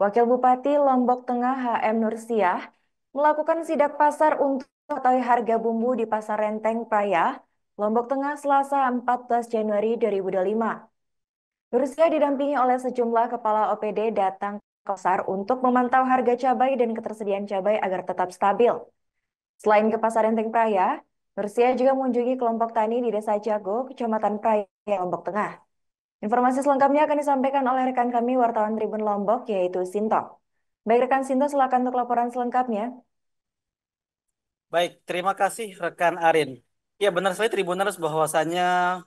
Wakil Bupati Lombok Tengah HM Nursiah melakukan sidak pasar untuk mengetahui harga bumbu di Pasar Renteng Praya, Lombok Tengah Selasa 14 Januari 2025. Nursiah didampingi oleh sejumlah kepala OPD datang ke pasar untuk memantau harga cabai dan ketersediaan cabai agar tetap stabil. Selain ke Pasar Renteng Praya, Nursiah juga mengunjungi kelompok tani di Desa Jago, Kecamatan Praya, Lombok Tengah. Informasi selengkapnya akan disampaikan oleh rekan kami wartawan Tribun Lombok yaitu Sinto. Baik rekan Sinto, silakan untuk laporan selengkapnya. Baik, terima kasih rekan Arin. Ya benar sekali Tribuners bahwasannya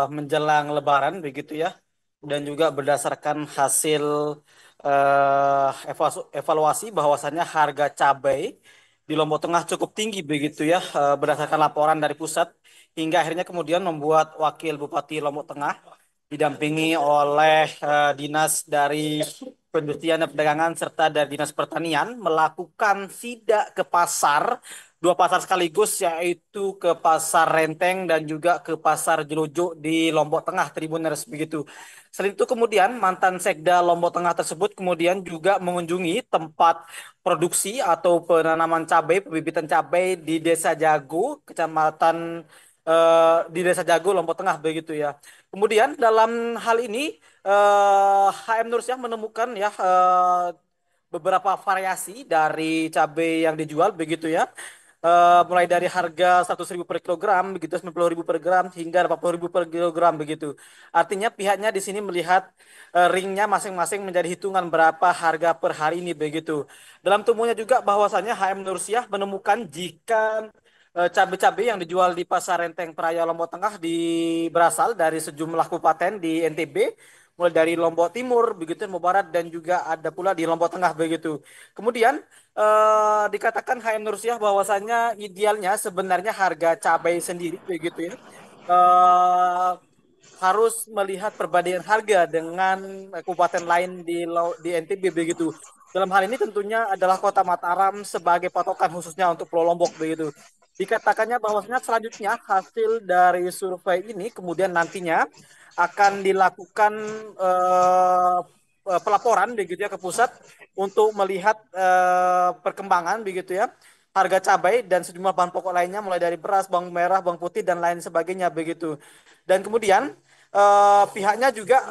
menjelang Lebaran begitu ya, dan juga berdasarkan hasil evaluasi bahwasannya harga cabai di Lombok Tengah cukup tinggi begitu ya, berdasarkan laporan dari pusat, hingga akhirnya kemudian membuat Wakil Bupati Lombok Tengah didampingi oleh dinas dari Perindustrian dan Perdagangan serta dari Dinas Pertanian melakukan sidak ke pasar, dua pasar sekaligus, yaitu ke Pasar Renteng dan juga ke Pasar Jelojo di Lombok Tengah, Tribuners begitu. Selain itu kemudian mantan Sekda Lombok Tengah tersebut kemudian juga mengunjungi tempat produksi atau penanaman cabai, pembibitan cabai di Desa Jago, di Desa Jago, Lombok Tengah begitu ya. Kemudian dalam hal ini HM Nursiah menemukan ya beberapa variasi dari cabai yang dijual begitu ya. Mulai dari harga 100.000 per kilogram begitu, 90.000 per gram hingga 80.000 per kilogram begitu. Artinya pihaknya di sini melihat ringnya masing-masing menjadi hitungan berapa harga per hari ini begitu. Dalam temuannya juga bahwasannya HM Nursiah menemukan jika cabai-cabai yang dijual di Pasar Renteng Praya Lombok Tengah berasal dari sejumlah kabupaten di NTB, mulai dari Lombok Timur, begitu, Lombok Barat, dan juga ada pula di Lombok Tengah begitu. Kemudian dikatakan HM Nursiah bahwasannya idealnya sebenarnya harga cabai sendiri begitu ya. eh, harus melihat perbandingan harga dengan kabupaten lain di NTB begitu. Dalam hal ini tentunya adalah Kota Mataram sebagai patokan khususnya untuk Pulau Lombok begitu. Dikatakannya bahwasanya selanjutnya hasil dari survei ini kemudian nantinya akan dilakukan eh, pelaporan begitu ya ke pusat untuk melihat perkembangan begitu ya harga cabai dan sejumlah bahan pokok lainnya mulai dari beras, bawang merah, bawang putih dan lain sebagainya begitu. Dan kemudian pihaknya juga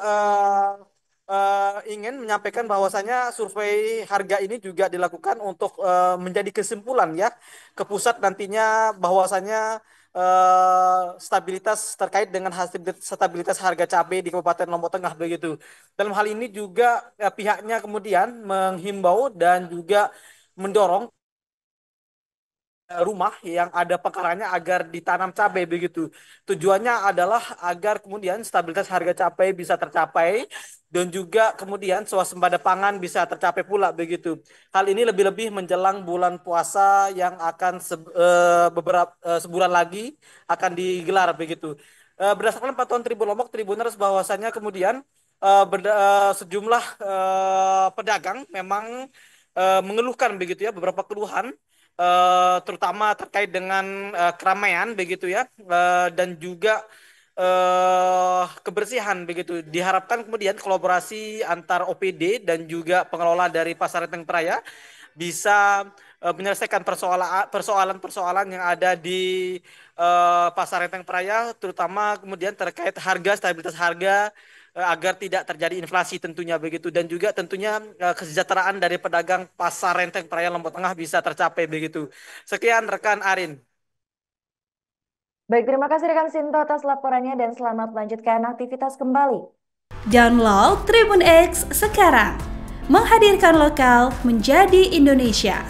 ingin menyampaikan bahwasanya survei harga ini juga dilakukan untuk menjadi kesimpulan ya ke pusat nantinya bahwasanya stabilitas terkait dengan hasil stabilitas harga cabai di Kabupaten Lombok Tengah begitu. Dalam hal ini juga pihaknya kemudian menghimbau dan juga mendorong rumah yang ada pekarannya agar ditanam cabai begitu. Tujuannya adalah agar kemudian stabilitas harga cabai bisa tercapai dan juga kemudian swasembada pangan bisa tercapai pula begitu. Hal ini lebih-lebih menjelang bulan puasa yang akan sebulan lagi akan digelar begitu. Berdasarkan pantauan Tribun Lombok, Tribuners bahwasannya kemudian sejumlah pedagang memang mengeluhkan begitu ya beberapa keluhan terutama terkait dengan keramaian begitu ya dan juga kebersihan begitu. Diharapkan kemudian kolaborasi antar OPD dan juga pengelola dari Pasar Renteng Praya bisa menyelesaikan persoalan-persoalan yang ada di Pasar Renteng Praya, terutama kemudian terkait harga, stabilitas harga, agar tidak terjadi inflasi tentunya begitu, dan juga tentunya kesejahteraan dari pedagang Pasar Renteng Praya Lombok Tengah bisa tercapai begitu. Sekian rekan Arin. Baik, terima kasih rekan Sinto atas laporannya dan selamat melanjutkan aktivitas kembali. Download Tribun X sekarang, menghadirkan lokal menjadi Indonesia.